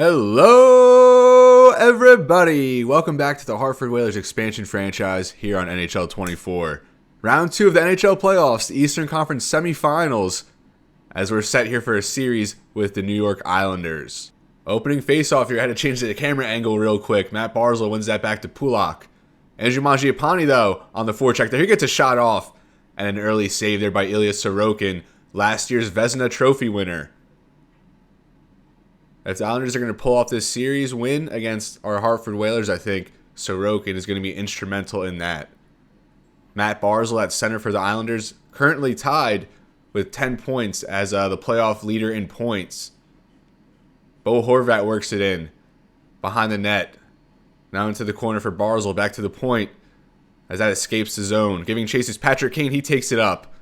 Hello, everybody! Welcome back to the Hartford Whalers expansion franchise here on NHL 24. Round 2 of the NHL Playoffs, the Eastern Conference semifinals, as we're set here for a series with the New York Islanders. Opening faceoff here, I had to change the camera angle real quick. Matt Barzal wins that back to Pulock. Andrew Mangiapane, though, on the forecheck there. He gets a shot off, and an early save there by Ilya Sorokin, last year's Vezina Trophy winner. If the Islanders are going to pull off this series win against our Hartford Whalers, I think Sorokin is going to be instrumental in that. Matt Barzal at center for the Islanders, currently tied with 10 points as the playoff leader in points. Bo Horvat works it in behind the net. Now into the corner for Barzal, back to the point as that escapes the zone. Giving chases Patrick Kane, he takes it up.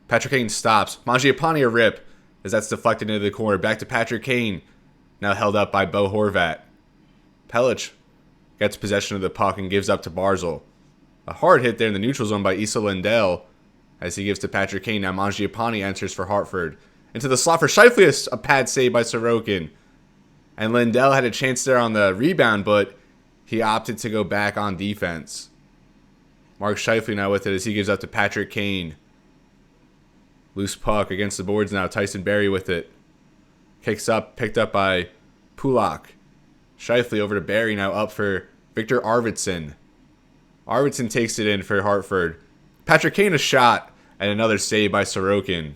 Patrick Kane stops. Mangiapane a rip as that's deflected into the corner. Back to Patrick Kane. Now held up by Bo Horvat. Pelech gets possession of the puck and gives up to Barzal. A hard hit there in the neutral zone by Issa Lindell as he gives to Patrick Kane. Now Mangiapane enters for Hartford. Into the slot for Scheifele, a pad save by Sorokin. And Lindell had a chance there on the rebound, but he opted to go back on defense. Mark Scheifele now with it as he gives up to Patrick Kane. Loose puck against the boards now. Tyson Barrie with it. Kicks up, picked up by Pulock. Scheifele over to Barrie, now up for Victor Arvidsson. Arvidsson takes it in for Hartford. Patrick Kane a shot, and another save by Sorokin.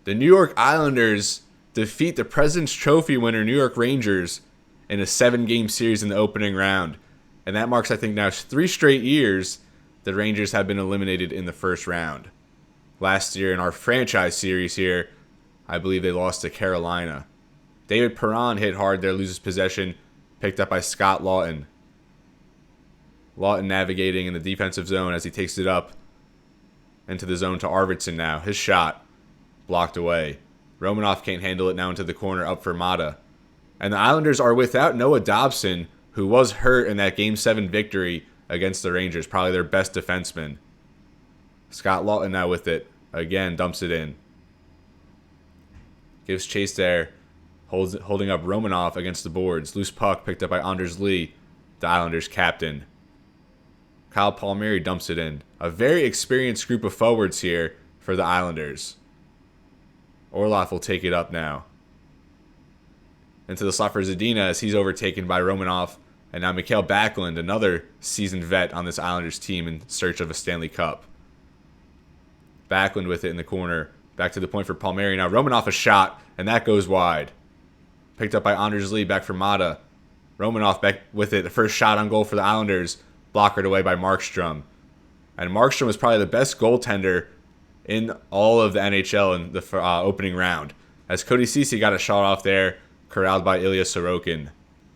The New York Islanders defeat the President's Trophy winner New York Rangers in a 7-game series in the opening round. And that marks, I think, now 3 straight years the Rangers have been eliminated in the first round. Last year in our franchise series here, I believe they lost to Carolina. David Perron hit hard there, loses possession, picked up by Scott Laughton. Laughton navigating in the defensive zone as he takes it up into the zone to Arvidsson now. His shot blocked away. Romanoff can't handle it now into the corner, up for Mata. And the Islanders are without Noah Dobson, who was hurt in that Game 7 victory against the Rangers, probably their best defenseman. Scott Laughton now with it. Again, dumps it in. Gives chase there, holding up Romanoff against the boards. Loose puck picked up by Anders Lee, the Islanders' captain. Kyle Palmieri dumps it in. A very experienced group of forwards here for the Islanders. Orlov will take it up now. Into the slot for Zadina as he's overtaken by Romanoff. And now Mikael Backlund, another seasoned vet on this Islanders team in search of a Stanley Cup. Backlund with it in the corner. Back to the point for Palmieri. Now Romanoff a shot, and that goes wide. Picked up by Anders Lee, back for Mata. Romanoff back with it. The first shot on goal for the Islanders. Blockered away by Markstrom. And Markstrom was probably the best goaltender in all of the NHL in the opening round. As Cody Ceci got a shot off there, corralled by Ilya Sorokin.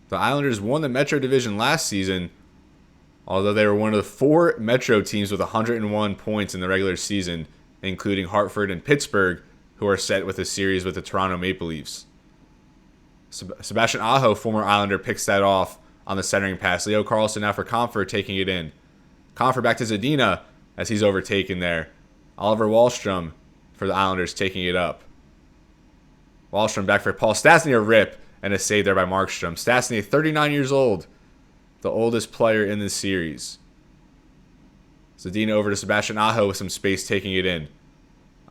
The Islanders won the Metro Division last season, although they were one of the 4 Metro teams with 101 points in the regular season, including Hartford and Pittsburgh, who are set with a series with the Toronto Maple Leafs. Sebastian Aho, former Islander, picks that off on the centering pass. Leo Carlsson now for Comfort, taking it in. Comfort back to Zadina as he's overtaken there. Oliver Wahlstrom for the Islanders, taking it up. Wahlstrom back for Paul Stastny, a rip, and a save there by Markstrom. Stastny, 39 years old, the oldest player in this series. Zadina over to Sebastian Aho with some space, taking it in.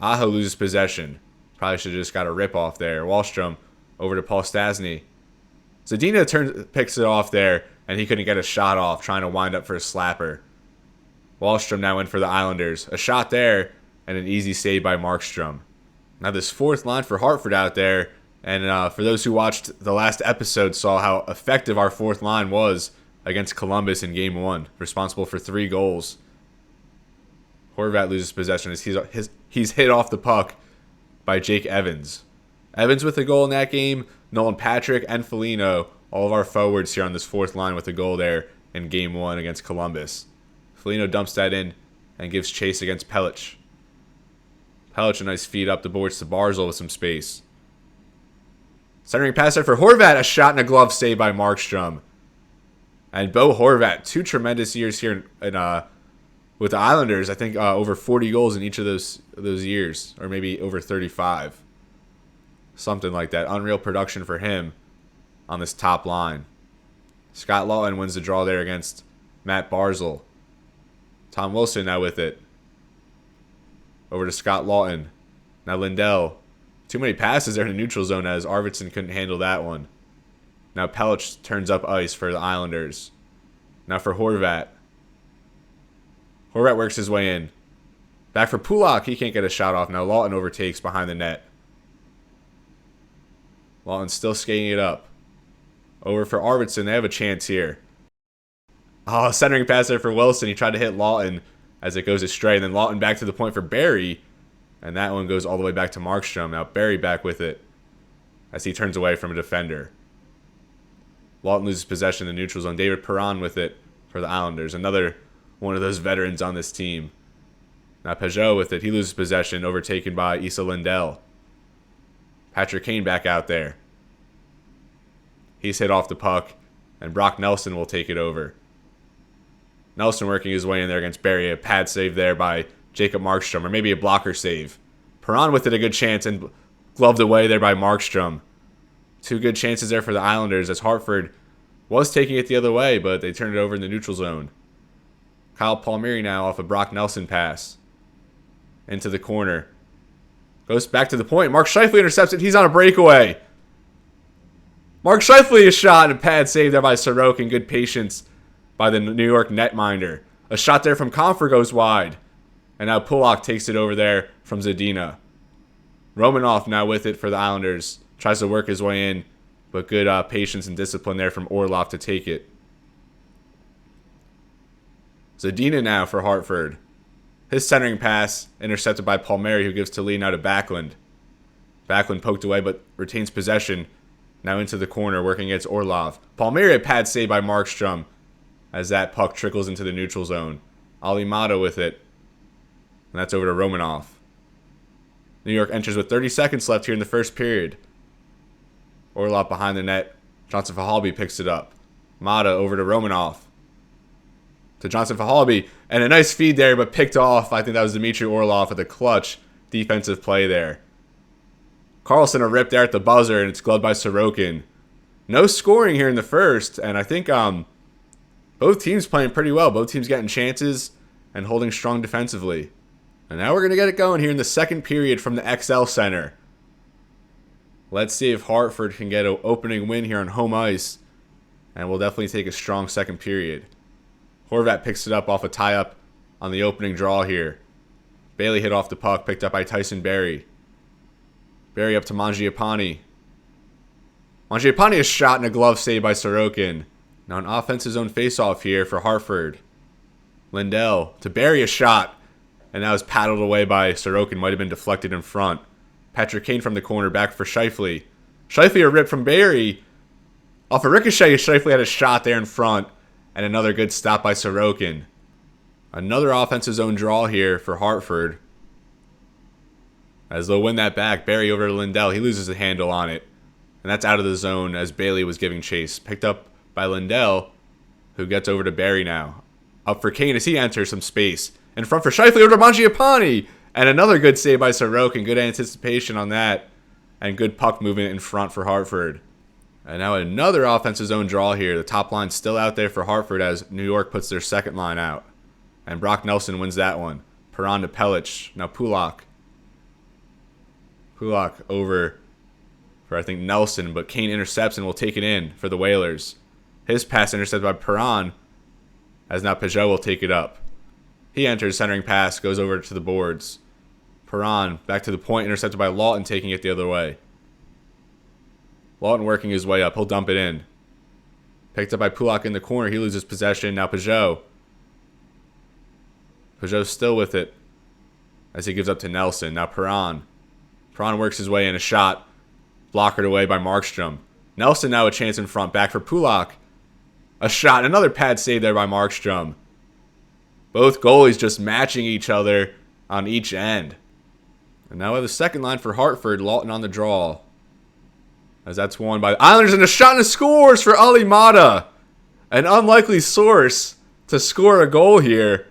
Aho loses possession. Probably should have just got a rip off there. Wahlstrom over to Paul Stastny. Zadina picks it off there, and he couldn't get a shot off, trying to wind up for a slapper. Wahlstrom now in for the Islanders. A shot there, and an easy save by Markstrom. Now this fourth line for Hartford out there, and for those who watched the last episode saw how effective our fourth line was against Columbus in Game 1, responsible for 3 goals. Horvat loses possession as he's hit off the puck by Jake Evans. Evans with a goal in that game. Nolan Patrick and Foligno, all of our forwards here on this fourth line with a goal there in Game 1 against Columbus. Foligno dumps that in and gives chase against Pelech. Pelech a nice feed up the boards to Barzal with some space. Centering pass there for Horvat, a shot and a glove save by Markstrom. And Bo Horvat, 2 tremendous years here with the Islanders. I think over 40 goals in each of those years, or maybe over 35. Something like that. Unreal production for him on this top line. Scott Laughton wins the draw there against Matt Barzal. Tom Wilson now with it. Over to Scott Laughton. Now Lindell. Too many passes there in the neutral zone as Arvidsson couldn't handle that one. Now Pelech turns up ice for the Islanders. Now for Horvat. Horvat works his way in. Back for Pulock. He can't get a shot off. Now Laughton overtakes behind the net. Laughton's still skating it up. Over for Arvidsson. They have a chance here. Oh, centering pass there for Wilson. He tried to hit Laughton as it goes astray. And then Laughton back to the point for Barrie. And that one goes all the way back to Markstrom. Now Barrie back with it as he turns away from a defender. Laughton loses possession in the neutral zone. David Perron with it for the Islanders. Another one of those veterans on this team. Now Peugeot with it. He loses possession, overtaken by Esa Lindell. Patrick Kane back out there. He's hit off the puck, and Brock Nelson will take it over. Nelson working his way in there against Barrie. A pad save there by Jacob Markstrom, or maybe a blocker save. Perron with it, a good chance, and gloved away there by Markstrom. Two good chances there for the Islanders as Hartford was taking it the other way, but they turned it over in the neutral zone. Kyle Palmieri now off a Brock Nelson pass. Into the corner. Goes back to the point. Mark Scheifele intercepts it. He's on a breakaway. Mark Scheifele, a shot and a pad save there by Sorokin. Good patience by the New York netminder. A shot there from Comfer goes wide. And now Pulock takes it over there from Zadina. Romanoff now with it for the Islanders. Tries to work his way in, but good patience and discipline there from Orlov to take it. Zadina now for Hartford. His centering pass intercepted by Palmieri, who gives to Lee now to Backlund. Backlund poked away but retains possession. Now into the corner working against Orlov. Palmieri a pad save by Markstrom as that puck trickles into the neutral zone. Alimata with it. And that's over to Romanoff. New York enters with 30 seconds left here in the first period. Orlov behind the net. Johnson Fahalby picks it up. Mata over to Romanoff. To Johnson Fahalby. And a nice feed there, but picked off. I think that was Dmitry Orlov with a clutch defensive play there. Carlson a rip there at the buzzer, and it's gloved by Sorokin. No scoring here in the first, and I think both teams playing pretty well. Both teams getting chances and holding strong defensively. And now we're going to get it going here in the second period from the XL Center. Let's see if Hartford can get an opening win here on home ice. And we'll definitely take a strong second period. Horvat picks it up off a tie-up on the opening draw here. Bailey hit off the puck, picked up by Tyson Barrie. Barrie up to Mangiapane. Mangiapane is shot and a glove save by Sorokin. Now an offensive zone faceoff here for Hartford. Lindell to Barrie, a shot. And now is paddled away by Sorokin. Might have been deflected in front. Patrick Kane from the corner back for Scheifele. Scheifele a rip from Barrie. Off a ricochet, Scheifele had a shot there in front. And another good stop by Sorokin. Another offensive zone draw here for Hartford. As they'll win that back. Barrie over to Lindell. He loses the handle on it. And that's out of the zone as Bailey was giving chase. Picked up by Lindell, who gets over to Barrie now. Up for Kane as he enters some space. In front for Scheifele over to Mangiapane. And another good save by Sorokin. Good anticipation on that. And good puck movement in front for Hartford. And now another offensive zone draw here. The top line's still out there for Hartford as New York puts their second line out. And Brock Nelson wins that one. Perron to Pelech. Now Pulock. Pulock over for, I think, Nelson. But Kane intercepts and will take it in for the Whalers. His pass intercepted by Perron. As now Peugeot will take it up. He enters, centering pass, goes over to the boards. Perron back to the point, intercepted by Laughton, taking it the other way. Laughton working his way up. He'll dump it in. Picked up by Pulock in the corner. He loses possession. Now Peugeot. Peugeot's still with it as he gives up to Nelson. Now Perron. Perron works his way in. A shot. Blockered away by Markstrom. Nelson now a chance in front. Back for Pulock. A shot. Another pad save there by Markstrom. Both goalies just matching each other on each end. And now we have the second line for Hartford. Laughton on the draw. As that's won by the Islanders, and a shot and a scores for Alimata. An unlikely source to score a goal here.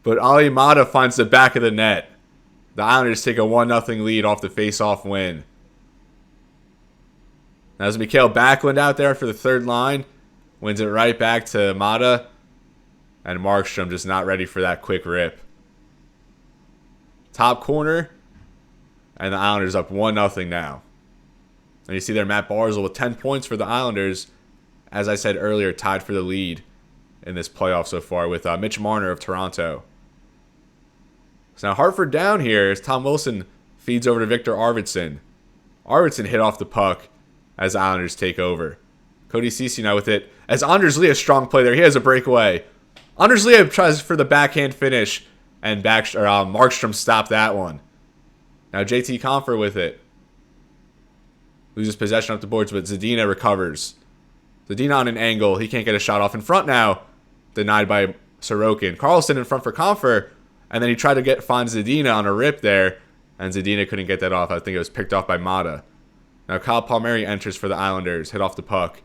But Alimata finds the back of the net. The Islanders take a 1-0 lead off the face-off win. Now there's Mikhail Backlund out there for the third line. Wins it right back to Mata. And Markstrom just not ready for that quick rip. Top corner. And the Islanders up 1-0 now. And you see there Matt Barzal with 10 points for the Islanders. As I said earlier, tied for the lead in this playoff so far with Mitch Marner of Toronto. So now Hartford down here as Tom Wilson feeds over to Victor Arvidsson. Arvidsson hit off the puck as the Islanders take over. Cody Ceci now with it. As Anders Lee, a strong play there. He has a breakaway. Anders Lee tries for the backhand finish. And Markstrom stopped that one. Now JT Compher with it. Loses possession up the boards, but Vezina recovers. Vezina on an angle. He can't get a shot off in front now. Denied by Sorokin. Karlsson in front for Compher. And then he tried to find Vezina on a rip there. And Vezina couldn't get that off. I think it was picked off by Mata. Now Kyle Palmieri enters for the Islanders. Hit off the puck.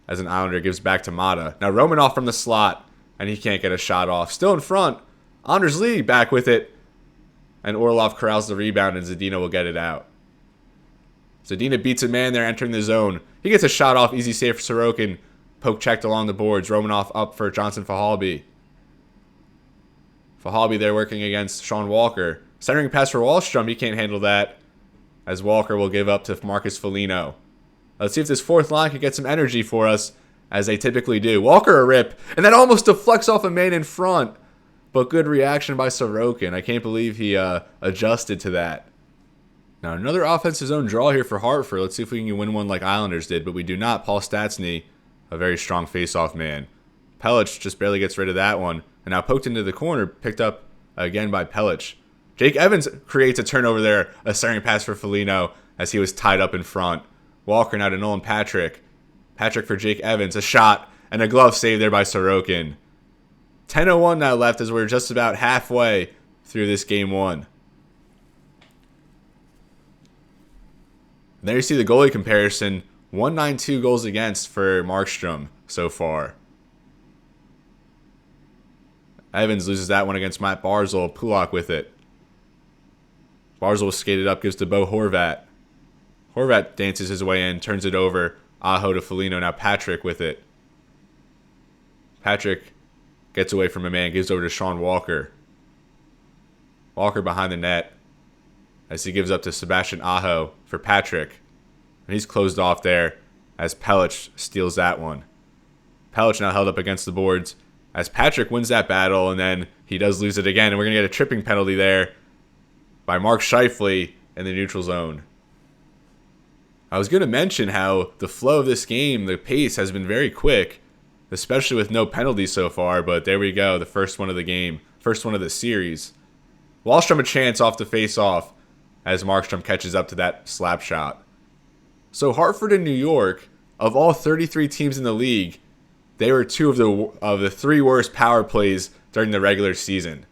As an Islander gives back to Mata. Now Romanoff from the slot. And he can't get a shot off. Still in front. Anders Lee back with it. And Orlov corrals the rebound and Zadina will get it out. Zadina beats a man there entering the zone. He gets a shot off. Easy save for Sorokin. Poke checked along the boards. Romanoff up for Johnson Fahalby. Fahalby there working against Sean Walker. Centering pass for Wahlstrom. He can't handle that. As Walker will give up to Marcus Foligno. Let's see if this fourth line can get some energy for us. As they typically do. Walker a rip. And that almost deflects off a man in front. But good reaction by Sorokin. I can't believe he adjusted to that. Now another offensive zone draw here for Hartford. Let's see if we can win one like Islanders did. But we do not. Paul Stastny, a very strong face-off man. Pelech just barely gets rid of that one. And now poked into the corner. Picked up again by Pelech. Jake Evans creates a turnover there. A centering pass for Foligno as he was tied up in front. Walker now to Nolan Patrick. Patrick for Jake Evans. A shot and a glove save there by Sorokin. 10:01 now left as we're just about halfway through this game one. And there you see the goalie comparison. 192 goals against for Markstrom so far. Evans loses that one against Matt Barzal. Pulock with it. Barzal was skated up, gives to Bo Horvat. Horvat dances his way in, turns it over. Aho to Foligno. Now Patrick with it. Patrick gets away from a man, gives over to Sean Walker. Walker behind the net as he gives up to Sebastian Aho for Patrick. And he's closed off there as Pelech steals that one. Pelech now held up against the boards as Patrick wins that battle, and then he does lose it again. And we're going to get a tripping penalty there by Mark Scheifele in the neutral zone. I was going to mention how the flow of this game, the pace, has been very quick, especially with no penalties so far, but there we go, the first one of the game, first one of the series. Wahlstrom a chance off the face-off as Markstrom catches up to that slap shot. So Hartford and New York, of all 33 teams in the league, they were two of the three worst power plays during the regular season.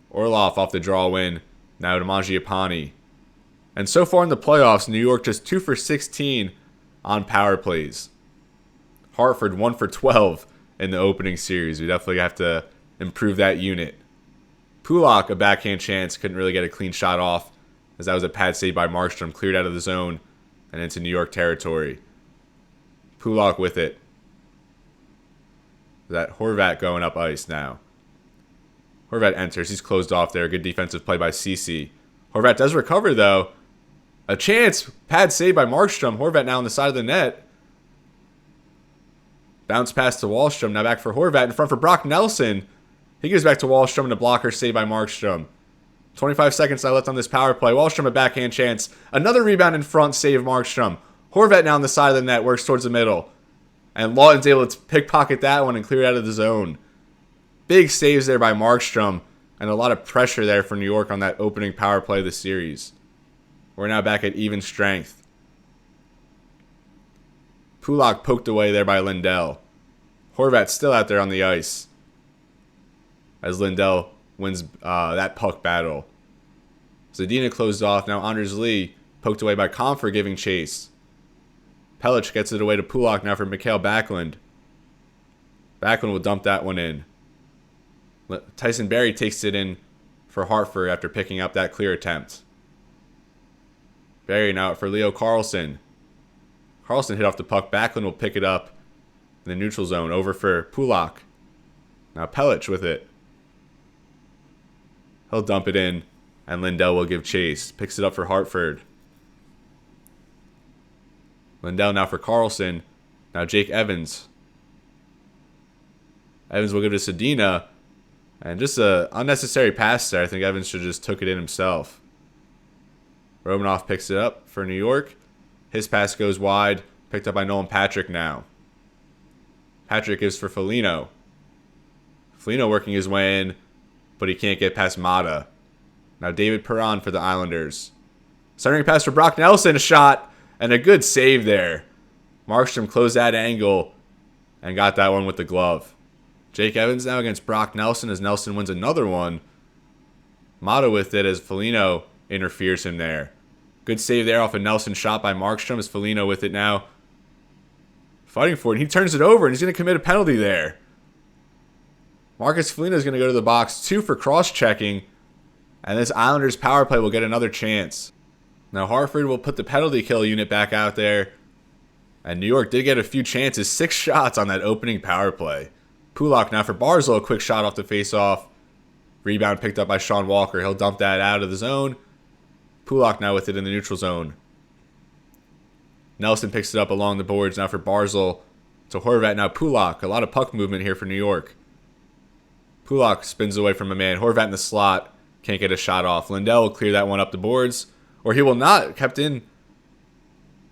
Orlov off the draw win, now to Mangiapane. And so far in the playoffs, New York just 2 for 16 on power plays. Hartford 1 for 12 in the opening series. We definitely have to improve that unit. Pulock, a backhand chance, couldn't really get a clean shot off as that was a pad save by Markstrom, cleared out of the zone and into New York territory. Pulock with it. That Horvat going up ice now. Horvat enters. He's closed off there. Good defensive play by Ceci. Horvat does recover though. A chance. Pad save by Markstrom. Horvat now on the side of the net. Bounce pass to Wahlstrom. Now back for Horvat. In front for Brock Nelson. He gives back to Wahlstrom and a blocker save by Markstrom. 25 seconds now left on this power play. Wahlstrom a backhand chance. Another rebound in front. Save Markstrom. Horvat now on the side of the net. Works towards the middle. And Lawton's able to pickpocket that one and clear it out of the zone. Big saves there by Markstrom. And a lot of pressure there for New York on that opening power play of the series. We're now back at even strength. Pulock poked away there by Lindell. Horvat still out there on the ice as Lindell wins that puck battle. Zadina closed off. Now Anders Lee poked away by Compher giving chase. Pelech gets it away to Pulock now for Mikhail Backlund. Backlund will dump that one in. Tyson Barrie takes it in for Hartford after picking up that clear attempt. Barrie now for Leo Carlsson. Carlson hit off the puck. Backlund will pick it up in the neutral zone. Over for Pulock. Now Pelech with it. He'll dump it in, and Lindell will give chase. Picks it up for Hartford. Lindell now for Carlson. Now Jake Evans. Evans will give it to Sedina. And just an unnecessary pass there. I think Evans should have just took it in himself. Romanoff picks it up for New York. His pass goes wide. Picked up by Nolan Patrick now. Patrick gives for Foligno. Foligno working his way in, but he can't get past Mata. Now David Perron for the Islanders. Centering pass for Brock Nelson. A shot and a good save there. Markstrom closed that angle and got that one with the glove. Jake Evans now against Brock Nelson as Nelson wins another one. Mata with it as Foligno interferes him there. Good save there off a Nelson shot by Markstrom as Foligno with it now. Fighting for it. He turns it over and he's going to commit a penalty there. Marcus Foligno is going to go to the box. 2 for cross-checking. And this Islanders power play will get another chance. Now Hartford will put the penalty kill unit back out there. And New York did get a few chances. 6 shots on that opening power play. Pulock now for Barzal. A quick shot off the face-off. Rebound picked up by Sean Walker. He'll dump that out of the zone. Pulock now with it in the neutral zone. Nelson picks it up along the boards now for Barzal. To Horvat, now Pulock. A lot of puck movement here for New York. Pulock spins away from a man. Horvat in the slot. Can't get a shot off. Lindell will clear that one up the boards. Or he will not. Kept in.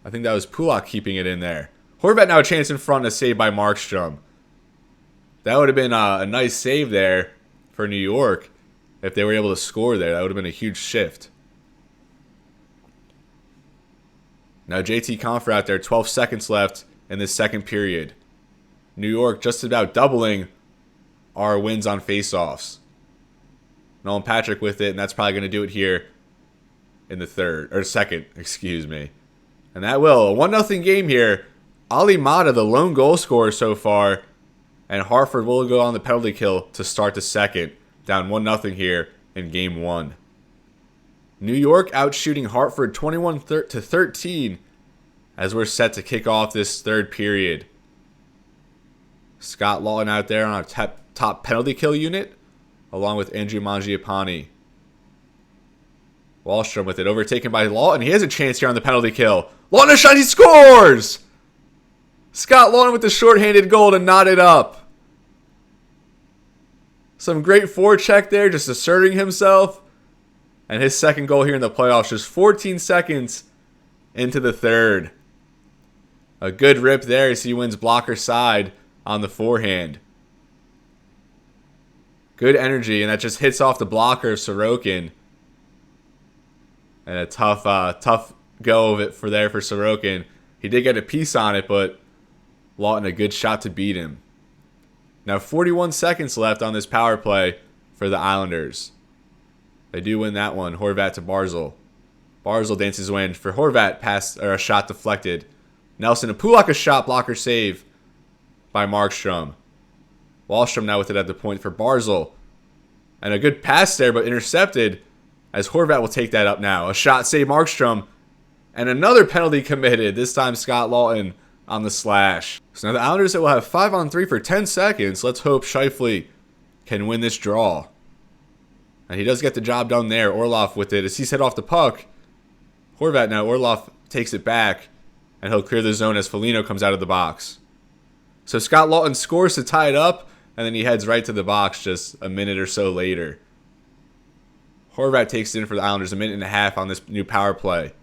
I think that was Pulock keeping it in there. Horvat now a chance in front. A save by Markstrom. That would have been a nice save there for New York if they were able to score there. That would have been a huge shift. Now JT Compher out there. 12 seconds left in this second period. New York just about doubling our wins on faceoffs. Nolan Patrick with it, and that's probably going to do it here in the second, excuse me. And that will. A 1-0 game here. Ali Mata, the lone goal scorer so far. And Hartford will go on the penalty kill to start the second. Down 1-0 here in game 1. New York outshooting Hartford 21-13 as we're set to kick off this third period. Scott Lawton out there on a top penalty kill unit, along with Andrew Mangiapane. Wahlstrom with it, overtaken by Lawton. He has a chance here on the penalty kill. Lawton a shot, he scores! Scott Lawton with the shorthanded goal to knot it up. Some great forecheck there, just asserting himself. And his second goal here in the playoffs, just 14 seconds into the third. A good rip there as he wins blocker side on the forehand. Good energy, and that just hits off the blocker of Sorokin. And a tough go of it for Sorokin. He did get a piece on it, but Lawton a good shot to beat him. Now 41 seconds left on this power play for the Islanders. They do win that one. Horvat to Barzal. Barzal dances away for Horvat, pass or a shot deflected. Nelson and Pulock a shot blocker save by Markstrom. Wahlstrom now with it at the point for Barzal. And a good pass there, but intercepted as Horvat will take that up now. A shot save Markstrom. And another penalty committed. This time Scott Lawton on the slash. So now the Islanders will have 5-on-3 for 10 seconds. Let's hope Scheifele can win this draw. And he does get the job done there. Orlov with it as he's hit off the puck. Horvat now. Orlov takes it back. And he'll clear the zone as Foligno comes out of the box. So Scott Lawton scores to tie it up. And then he heads right to the box just a minute or so later. Horvat takes it in for the Islanders. A minute and a half on this new power play.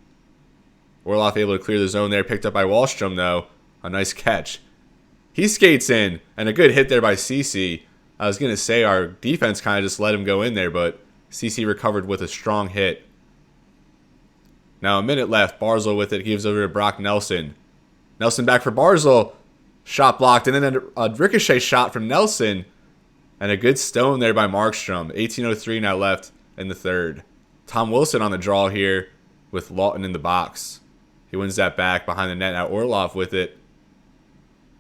Orlov able to clear the zone there. Picked up by Wahlstrom, though. A nice catch. He skates in. And a good hit there by Ceci. I was going to say our defense kind of just let him go in there, but Ceci recovered with a strong hit. Now a minute left. Barzal with it. Gives over to Brock Nelson. Nelson back for Barzal. Shot blocked. And then a ricochet shot from Nelson. And a good stone there by Markstrom. 18:03 now left in the third. Tom Wilson on the draw here with Lawton in the box. He wins that back behind the net. Now Orlov with it.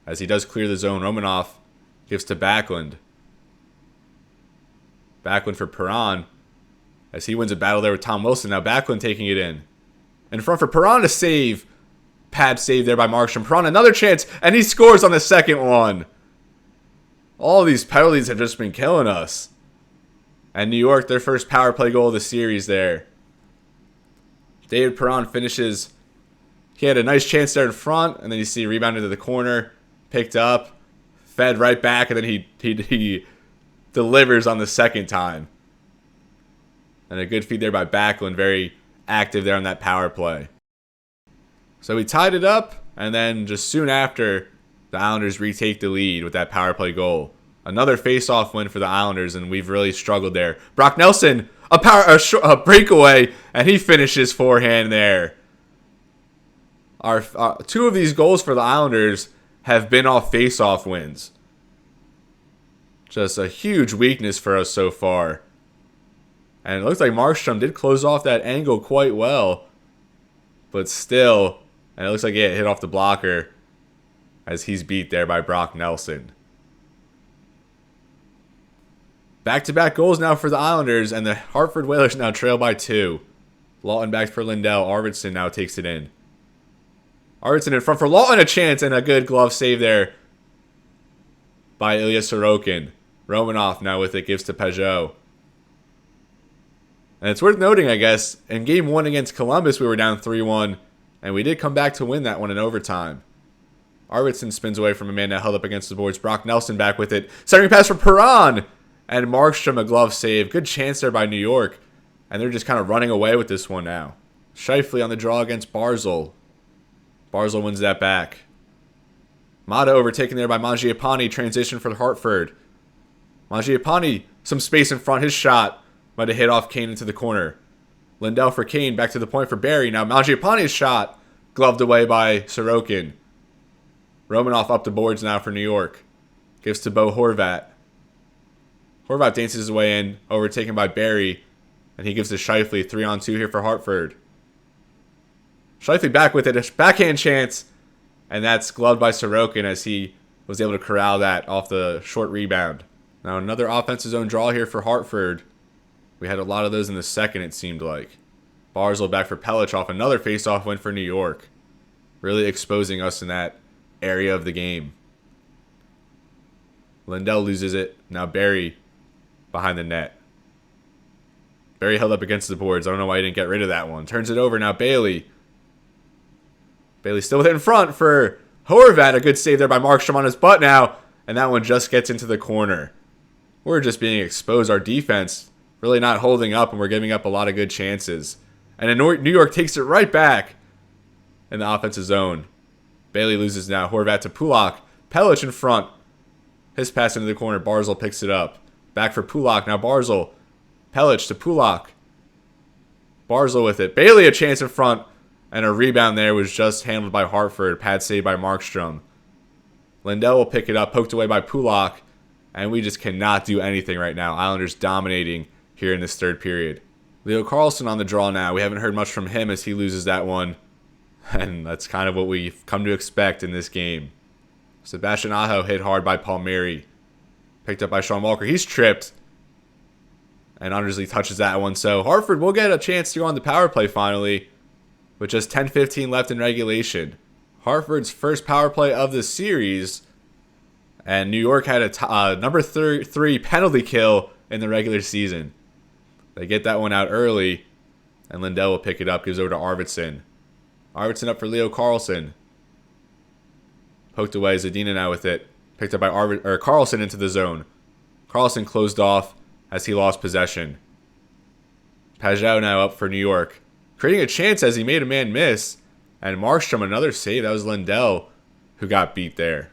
As he does clear the zone, Romanoff gives to Backlund. Backlund for Perron. As he wins a battle there with Tom Wilson. Now Backlund taking it in. In front for Perron to save. Pad save there by Markstrom. Perron, another chance, and he scores on the second one. All these penalties have just been killing us. And New York, their first power play goal of the series there. David Perron finishes. He had a nice chance there in front, and then you see rebound into the corner, picked up, fed right back, and then he delivers on the second time. And a good feed there by Backlund, very active there on that power play. So we tied it up, and then just soon after, the Islanders retake the lead with that power play goal. Another face-off win for the Islanders, and we've really struggled there. Brock Nelson, a breakaway, and he finishes forehand there. Our two of these goals for the Islanders have been off face-off wins. Just a huge weakness for us so far. And it looks like Markstrom did close off that angle quite well. But still, and it looks like it hit off the blocker as he's beat there by Brock Nelson. Back-to-back goals now for the Islanders, and the Hartford Whalers now trail by 2. Lawton back for Lindell. Arvidsson now takes it in. Arvidsson in front for Lawton, a chance, and a good glove save there by Ilya Sorokin. Romanoff now with it, gives to Peugeot. And it's worth noting, I guess, in Game 1 against Columbus, we were down 3-1, and we did come back to win that one in overtime. Arvidsson spins away from a man that held up against the boards. Brock Nelson back with it. Centering pass for Perron! And Markstrom, a glove save. Good chance there by New York. And they're just kind of running away with this one now. Scheifele on the draw against Barzal. Barzal wins that back. Mata overtaken there by Mangiapane. Transition for Hartford. Mangiapane, some space in front. His shot might have hit off Kane into the corner. Lindell for Kane. Back to the point for Barry. Now Mangiapane's shot gloved away by Sorokin. Romanoff up the boards now for New York. Gives to Bo Horvat. Horvat dances his way in, overtaken by Barry, and he gives to Scheifele. 3-on-2 here for Hartford. Scheifele back with it, a backhand chance, and that's gloved by Sorokin as he was able to corral that off the short rebound. Now another offensive zone draw here for Hartford. We had a lot of those in the second, it seemed like. Barzal back for Pelichov, another face-off win for New York. Really exposing us in that area of the game. Lindell loses it. Now Barry behind the net. Barry held up against the boards. I don't know why he didn't get rid of that one. Turns it over. Now Bailey. Bailey still with it in front for Horvat. A good save there by Markstrom on his butt now. And that one just gets into the corner. We're just being exposed. Our defense really not holding up, and we're giving up a lot of good chances. And then New York takes it right back in the offensive zone. Bailey loses now. Horvat to Pulak. Pellich in front. His pass into the corner. Barzal picks it up. Back for Pulak. Now Barzal. Pellich to Pulak. Barzal with it. Bailey a chance in front. And a rebound there was just handled by Hartford. Pad saved by Markstrom. Lindell will pick it up. Poked away by Pulak. And we just cannot do anything right now. Islanders dominating here in this third period. Leo Carlsson on the draw now. We haven't heard much from him as he loses that one. And that's kind of what we've come to expect in this game. Sebastian Aho hit hard by Palmieri. Picked up by Sean Walker. He's tripped. And Anders Lee touches that one. So Hartford will get a chance to go on the power play finally. With just 10:15 left in regulation. Hartford's first power play of the series. And New York had a number 3 penalty kill in the regular season. They get that one out early. And Lindell will pick it up. Gives over to Arvidsson. Arvidsson up for Leo Carlsson. Poked away. Zadina now with it. Picked up by Carlsson into the zone. Carlsson closed off as he lost possession. Peugeot now up for New York. Creating a chance as he made a man miss. And Markstrom another save. That was Lindell who got beat there.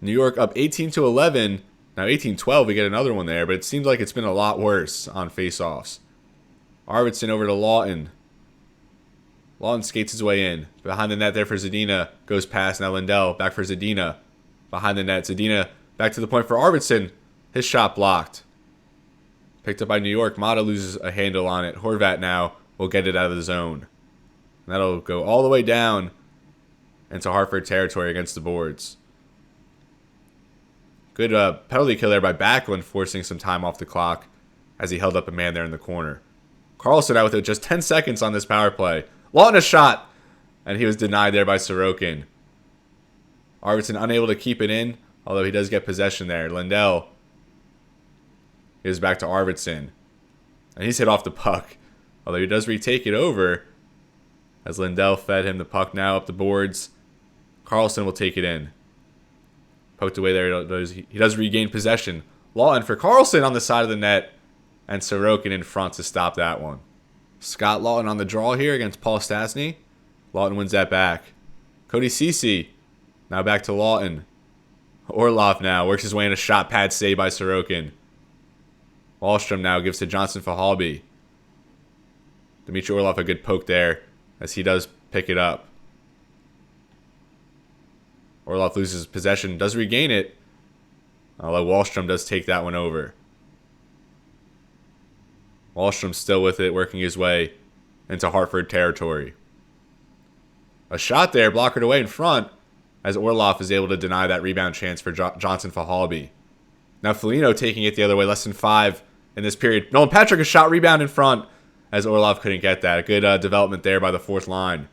New York up 18-11. Now 18-12. We get another one there. But it seems like it's been a lot worse on faceoffs. Arvidsson over to Lawton. Lawton skates his way in. Behind the net there for Zadina. Goes past. Now Lindell back for Zadina. Behind the net. Zadina back to the point for Arvidsson. His shot blocked. Picked up by New York. Mata loses a handle on it. Horvat now will get it out of the zone. And that'll go all the way down into Hartford territory against the boards. Good penalty kill there by Backlund, forcing some time off the clock as he held up a man there in the corner. Carlsson out with it just 10 seconds on this power play. Lawton a shot. and he was denied there by Sorokin. Arvidsson unable to keep it in, although he does get possession there. Lindell gives back to Arvidsson, and he's hit off the puck, although he does retake it over as Lindell fed him the puck now up the boards. Carlson will take it in. Poked away there. He does regain possession. Lawton for Carlson on the side of the net, and Sorokin in front to stop that one. Scott Lawton on the draw here against Paul Stastny. Lawton wins that back. Cody Ceci now back to Lawton. Orlov now works his way in a shot pad save by Sorokin. Wahlstrom now gives to Johnson Fahalby. Dmitry Orlov a good poke there as he does pick it up. Orlov loses possession, does regain it, although Wahlstrom does take that one over. Wahlstrom still with it, working his way into Hartford territory. A shot there, blockered away in front, as Orlov is able to deny that rebound chance for Johnson Fahalby. Now Foligno taking it the other way, less than 5 in this period. Nolan Patrick a shot rebound in front, as Orlov couldn't get that. A good development there by the fourth line.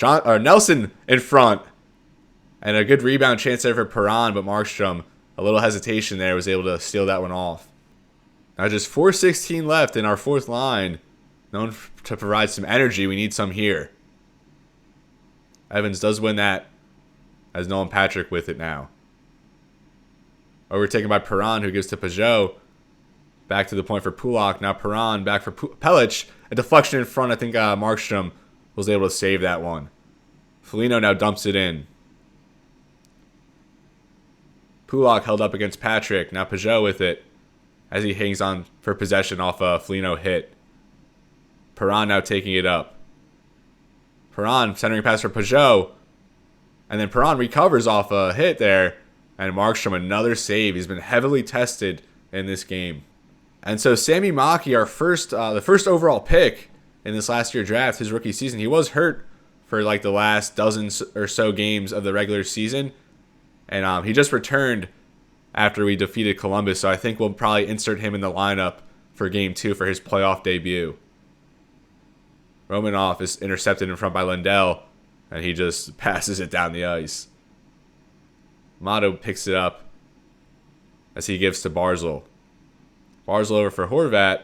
Nelson in front, and a good rebound chance there for Perron, but Markstrom, a little hesitation there, was able to steal that one off. Now just 4:16 left in our fourth line, known to provide some energy. We need some here. Evans does win that, as Nolan Patrick with it now. Overtaken by Perron, who gives to Peugeot. Back to the point for Pulak. Now Perron back for Pellich. A deflection in front. I think Markstrom was able to save that one. Foligno now dumps it in. Pulak held up against Patrick. Now Peugeot with it as he hangs on for possession off a Foligno hit. Perron now taking it up. Perron centering pass for Peugeot. And then Perron recovers off a hit there. And Markstrom another save. He's been heavily tested in this game. And so Sammy Maki, our the first overall pick in this last year draft, his rookie season, he was hurt for like the last dozen or so games of the regular season. And he just returned after we defeated Columbus. So I think we'll probably insert him in the lineup for Game 2 for his playoff debut. Romanov is intercepted in front by Lindell, and he just passes it down the ice. Motto picks it up as he gives to Barzal. Barzal over for Horvat.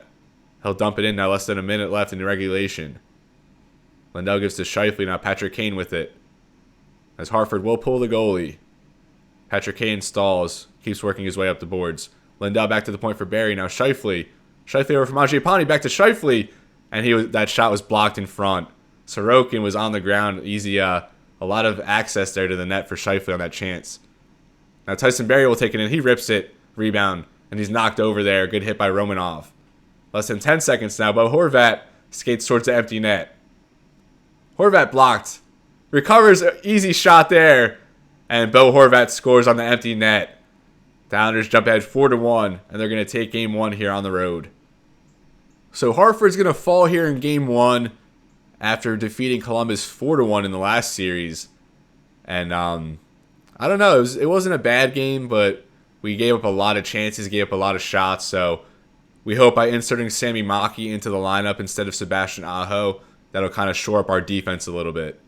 He'll dump it in now, less than a minute left in the regulation. Lindell gives to Scheifele. Now Patrick Kane with it, as Hartford will pull the goalie. Patrick Kane stalls, keeps working his way up the boards. Lindell back to the point for Barry. Now Scheifele. Scheifele over for Mangiapane. Back to Scheifele. And that shot was blocked in front. Sorokin was on the ground. Easy, a lot of access there to the net for Scheifele on that chance. Now Tyson Barrie will take it in. He rips it. Rebound. And he's knocked over there. Good hit by Romanov. Less than 10 seconds now. Bo Horvat skates towards the empty net. Horvat blocked. Recovers. Easy shot there. And Bo Horvat scores on the empty net. The Islanders jump ahead 4-1. And they're going to take Game 1 here on the road. So Hartford's going to fall here in Game 1 after defeating Columbus 4-1 in the last series. And I don't know. It wasn't a bad game, but we gave up a lot of chances, gave up a lot of shots. So we hope by inserting Sammy Maki into the lineup instead of Sebastian Aho, that'll kind of shore up our defense a little bit.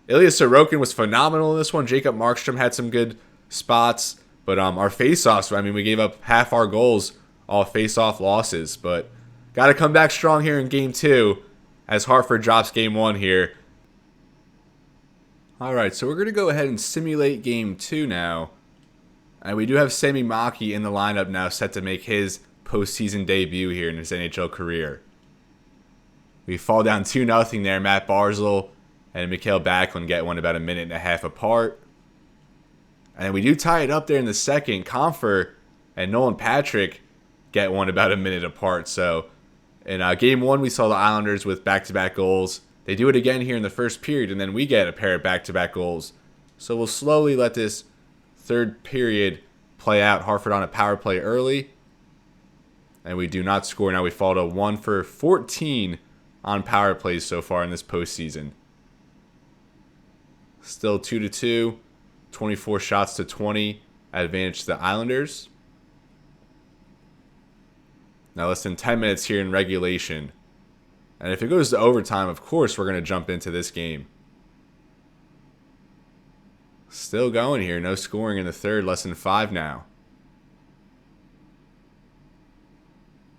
Ilya Sorokin was phenomenal in this one. Jacob Markstrom had some good spots. But our face-offs, I mean, we gave up half our goals, all face-off losses. But got to come back strong here in Game 2 as Hartford drops Game 1 here. All right, so we're going to go ahead and simulate Game 2 now. And we do have Sammy Maki in the lineup now, set to make his postseason debut here in his NHL career. We fall down 2-0 there. Matt Barzal and Mikhail Backlund get one about a minute and a half apart. And we do tie it up there in the second. Comfer and Nolan Patrick get one about a minute apart. So in Game 1, we saw the Islanders with back-to-back goals. They do it again here in the first period, and then we get a pair of back-to-back goals. So we'll slowly let this third period play out. Hartford on a power play early, and we do not score. Now we fall to 1 for 14 on power plays so far in this postseason. Still 2-2, 24 shots to 20 advantage to the Islanders. Now less than 10 minutes here in regulation, And if it goes to overtime, of course, we're going to jump into this game. Still going here. No scoring in the third. Less than 5 now.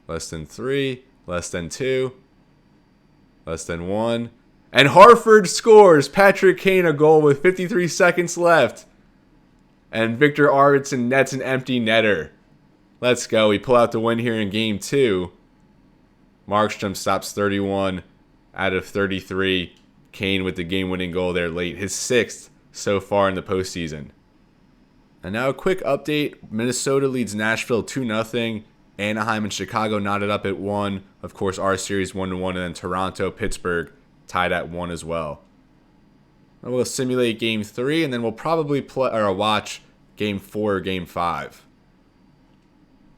Less than 3. Less than 2. Less than 1. And Hartford scores. Patrick Kane a goal with 53 seconds left. And Victor Arvidsson nets an empty netter. Let's go. We pull out the win here in Game 2. Markstrom stops 31 out of 33. Kane with the game-winning goal there late. His 6th so far in the postseason. And now a quick update. Minnesota leads Nashville 2-0. Anaheim and Chicago knotted up at 1. Of course, our series 1-1. And then Toronto, Pittsburgh tied at 1 as well. And we'll simulate Game 3. And then we'll probably watch Game 4 or Game 5.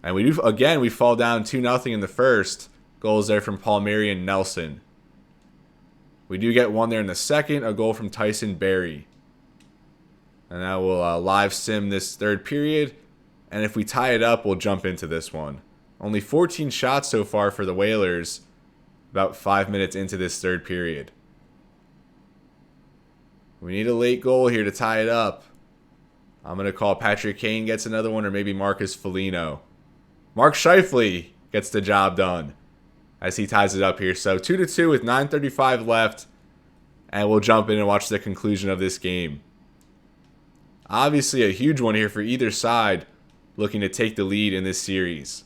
And we fall down 2-0 in the first. Goals there from Palmieri and Nelson. We do get one there in the second. A goal from Tyson Barrie. And now we'll live sim this third period. And if we tie it up, we'll jump into this one. Only 14 shots so far for the Whalers. About 5 minutes into this third period. We need a late goal here to tie it up. I'm going to call Patrick Kane gets another one, or maybe Marcus Foligno. Mark Scheifele gets the job done as he ties it up here. So 2-2 with 9:35 left. And we'll jump in and watch the conclusion of this game. Obviously a huge one here for either side, looking to take the lead in this series.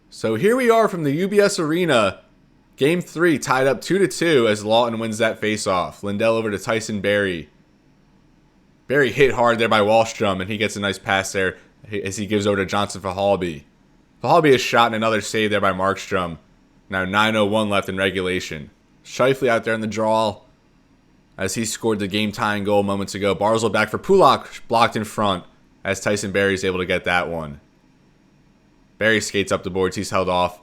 So here we are from the UBS Arena. Game 3 tied up 2-2 as Lawton wins that faceoff. Lindell over to Tyson Barrie. Barrie hit hard there by Wahlstrom, and he gets a nice pass there as he gives over to Johnson for Hallby. Hallby is shot and another save there by Markstrom. Now 9:01 left in regulation. Scheifele out there in the draw as he scored the game-tying goal moments ago. Barzal back for Pulock, blocked in front as Tyson Barrie is able to get that one. Barrie skates up the boards. He's held off,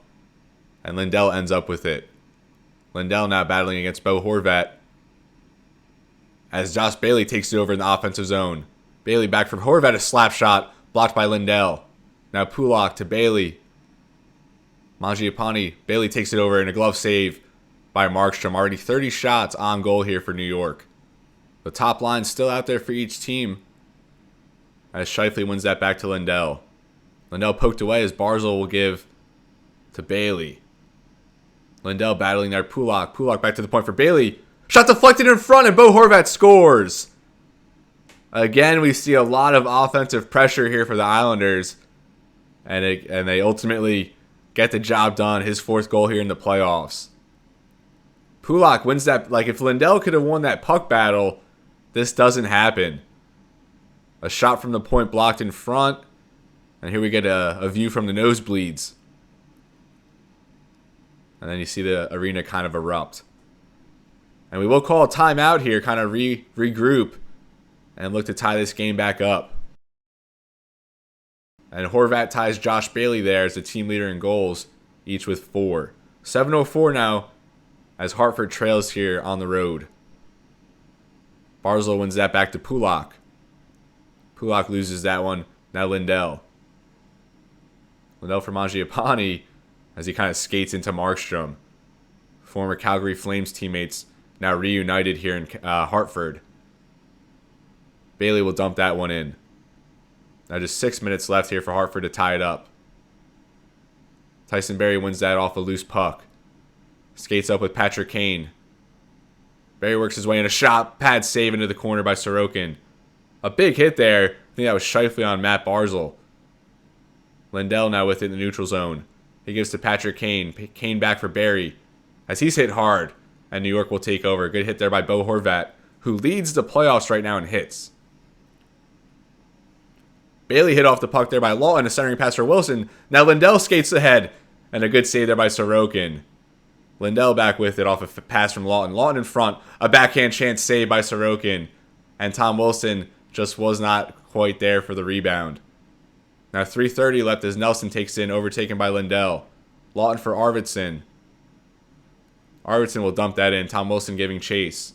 and Lindell ends up with it. Lindell now battling against Bo Horvat as Josh Bailey takes it over in the offensive zone. Bailey back from Horvat, a slap shot blocked by Lindell. Now Pulock to Bailey. Mangiapane. Bailey takes it over in a glove save by Markstrom. Already 30 shots on goal here for New York. The top line still out there for each team as Scheifele wins that back to Lindell. Lindell poked away as Barzal will give to Bailey. Lindell battling there. Pulock. Pulock back to the point for Bailey. Shot deflected in front and Bo Horvat scores. Again, we see a lot of offensive pressure here for the Islanders. And they ultimately get the job done. His 4th goal here in the playoffs. Pulock wins that. Like, if Lindell could have won that puck battle, this doesn't happen. A shot from the point blocked in front. And here we get a view from the nosebleeds. And then you see the arena kind of erupt. And we will call a timeout here, kind of regroup, and look to tie this game back up. And Horvat ties Josh Bailey there as the team leader in goals, each with 4. 7:04 now as Hartford trails here on the road. Barzal wins that back to Pulock. Pulock loses that one. Now Lindell. Lindell for Mangiapane as he kind of skates into Markstrom. Former Calgary Flames teammates now reunited here in Hartford. Bailey will dump that one in. Now just 6 minutes left here for Hartford to tie it up. Tyson Barrie wins that off a loose puck. Skates up with Patrick Kane. Barrie works his way in a shot. Pad save into the corner by Sorokin. A big hit there. I think that was Scheifele on Matt Barzal. Lindell now with it in the neutral zone. He gives to Patrick Kane. Kane back for Barrie as he's hit hard. And New York will take over. Good hit there by Bo Horvat, who leads the playoffs right now in hits. Bailey hit off the puck there by Lawton. A centering pass for Wilson. Now Lindell skates ahead. And a good save there by Sorokin. Lindell back with it off a pass from Lawton. Lawton in front. A backhand chance save by Sorokin. And Tom Wilson just was not quite there for the rebound. Now 3:30 left as Nelson takes in, overtaken by Lindell. Lawton for Arvidsson. Arvidsson will dump that in. Tom Wilson giving chase.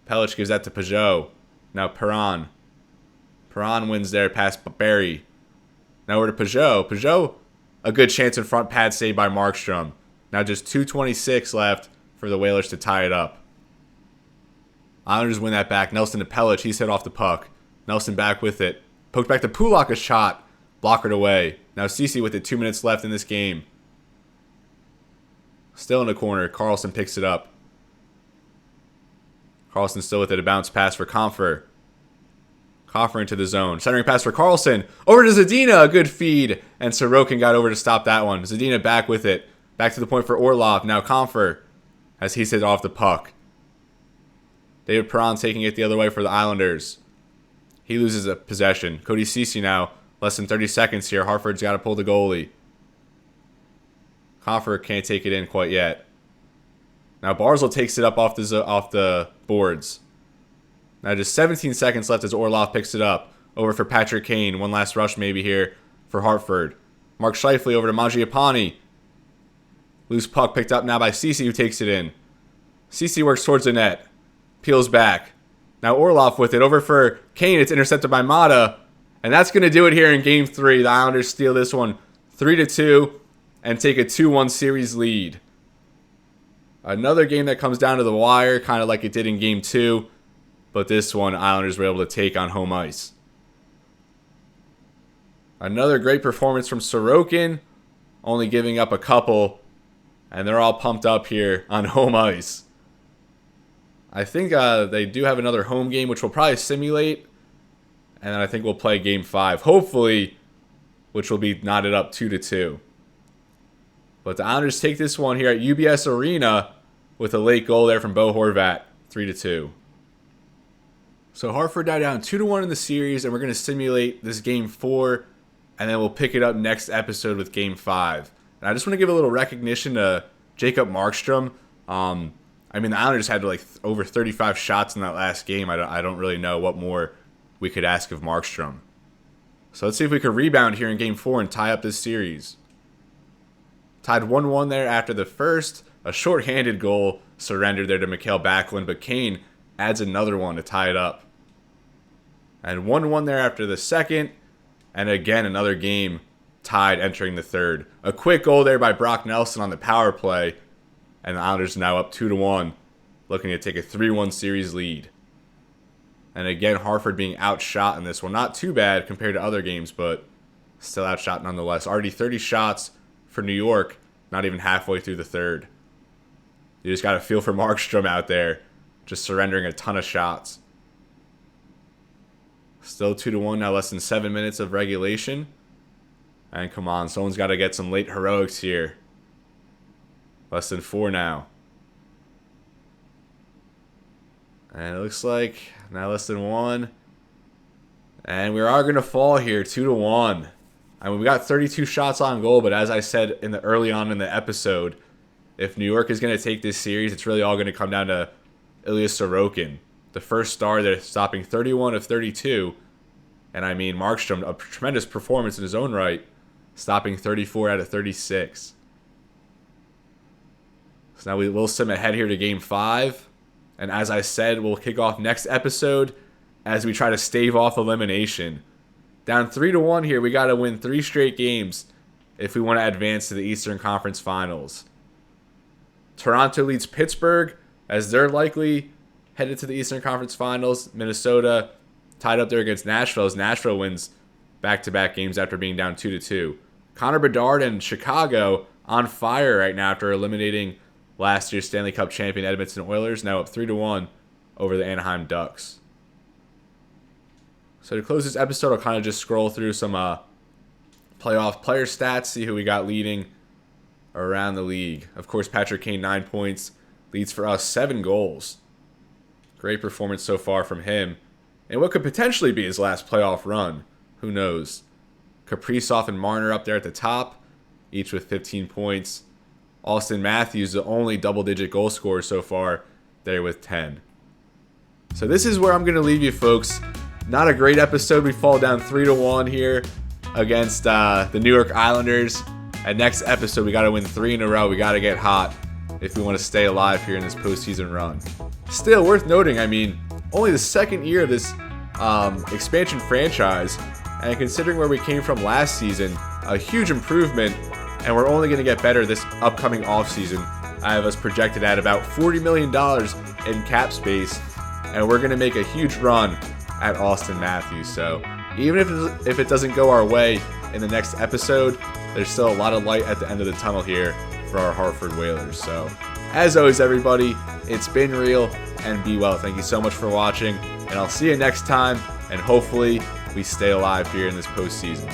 Pelech gives that to Peugeot. Now Perron. Perron wins there past Barrie. Now over to Peugeot. Peugeot a good chance in front, pad save by Markstrom. Now just 2:26 left for the Whalers to tie it up. Islanders win that back. Nelson to Pellich. He's hit off the puck. Nelson back with it. Poked back to Pulak, a shot. Blockered away. Now Ceci with it. 2 minutes left in this game. Still in the corner. Carlson picks it up. Carlson still with it. A bounce pass for Comfer. Comfer into the zone. Centering pass for Carlson. Over to Vezina. A good feed. And Sorokin got over to stop that one. Vezina back with it. Back to the point for Orlov. Now Comfer as he's hit off the puck. David Perron taking it the other way for the Islanders. He loses a possession. Cody Ceci now. Less than 30 seconds here. Hartford's got to pull the goalie. Comfer can't take it in quite yet. Now Barzal takes it up off the boards. Now just 17 seconds left as Orlov picks it up. Over for Patrick Kane. One last rush maybe here for Hartford. Mark Scheifele over to Mangiapane. Loose puck picked up now by Ceci, who takes it in. Ceci works towards the net. Peels back. Now Orlov with it. Over for Kane. It's intercepted by Mata. And that's going to do it here in Game 3. The Islanders steal this one 3-2 and take a 2-1 series lead. Another game that comes down to the wire, kind of like it did in Game 2. But this one, Islanders were able to take on home ice. Another great performance from Sorokin, only giving up a couple. And they're all pumped up here on home ice. I think they do have another home game, which we'll probably simulate. And then I think we'll play Game 5, hopefully, which will be knotted up 2-2. But the Islanders take this one here at UBS Arena with a late goal there from Bo Horvat, 3-2. So Hartford died down 2-1 in the series, and we're going to simulate this Game 4, and then we'll pick it up next episode with Game 5. And I just want to give a little recognition to Jacob Markstrom. I mean, the Islanders had like over 35 shots in that last game. I don't really know what more we could ask of Markstrom. So let's see if we can rebound here in Game 4 and tie up this series. Tied 1-1 there after the first. A shorthanded goal surrendered there to Mikael Backlund, but Kane adds another one to tie it up. And 1-1 there after the second. And again, another game tied entering the third. A quick goal there by Brock Nelson on the power play. And the Islanders are now up 2-1, looking to take a 3-1 series lead. And again, Hartford being outshot in this one. Not too bad compared to other games, but still outshot nonetheless. Already 30 shots for New York, not even halfway through the third. You just got to feel for Markstrom out there, just surrendering a ton of shots. Still 2-1, now less than 7 minutes of regulation. And come on, someone's got to get some late heroics here. Less than 4 now. And it looks like now less than 1. And we are going to fall here 2-1. I mean, we got 32 shots on goal, but as I said early on in the episode, if New York is going to take this series, it's really all going to come down to Ilya Sorokin. The first star there, stopping 31 of 32. And I mean, Markstrom, a tremendous performance in his own right, stopping 34 out of 36. So now we will sim ahead here to Game 5. And as I said, we'll kick off next episode as we try to stave off elimination. Down 3-1 here, we got to win 3 straight games if we want to advance to the Eastern Conference Finals. Toronto leads Pittsburgh as they're likely headed to the Eastern Conference Finals. Minnesota tied up there against Nashville as Nashville wins back-to-back games after being down 2-2. Connor Bedard and Chicago on fire right now after eliminating last year's Stanley Cup champion Edmonton Oilers, now up 3-1 over the Anaheim Ducks. So to close this episode, I'll kind of just scroll through some playoff player stats, see who we got leading around the league. Of course, Patrick Kane, 9 points, leads for us 7 goals. Great performance so far from him. And what could potentially be his last playoff run, who knows? Kaprizov and Marner up there at the top, each with 15 points. Austin Matthews, the only double-digit goal scorer so far, there with 10. So this is where I'm going to leave you, folks. Not a great episode. We fall down 3-1 here against the New York Islanders. And next episode, we got to win 3 in a row. We got to get hot if we want to stay alive here in this postseason run. Still, worth noting, I mean, only the second year of this expansion franchise. And considering where we came from last season, a huge improvement and we're only going to get better this upcoming offseason. I have us projected at about $40 million in cap space, and we're going to make a huge run at Austin Matthews. So even if it doesn't go our way in the next episode, there's still a lot of light at the end of the tunnel here for our Hartford Whalers. So as always, everybody, it's been real, and be well. Thank you so much for watching, and I'll see you next time, and hopefully we stay alive here in this postseason.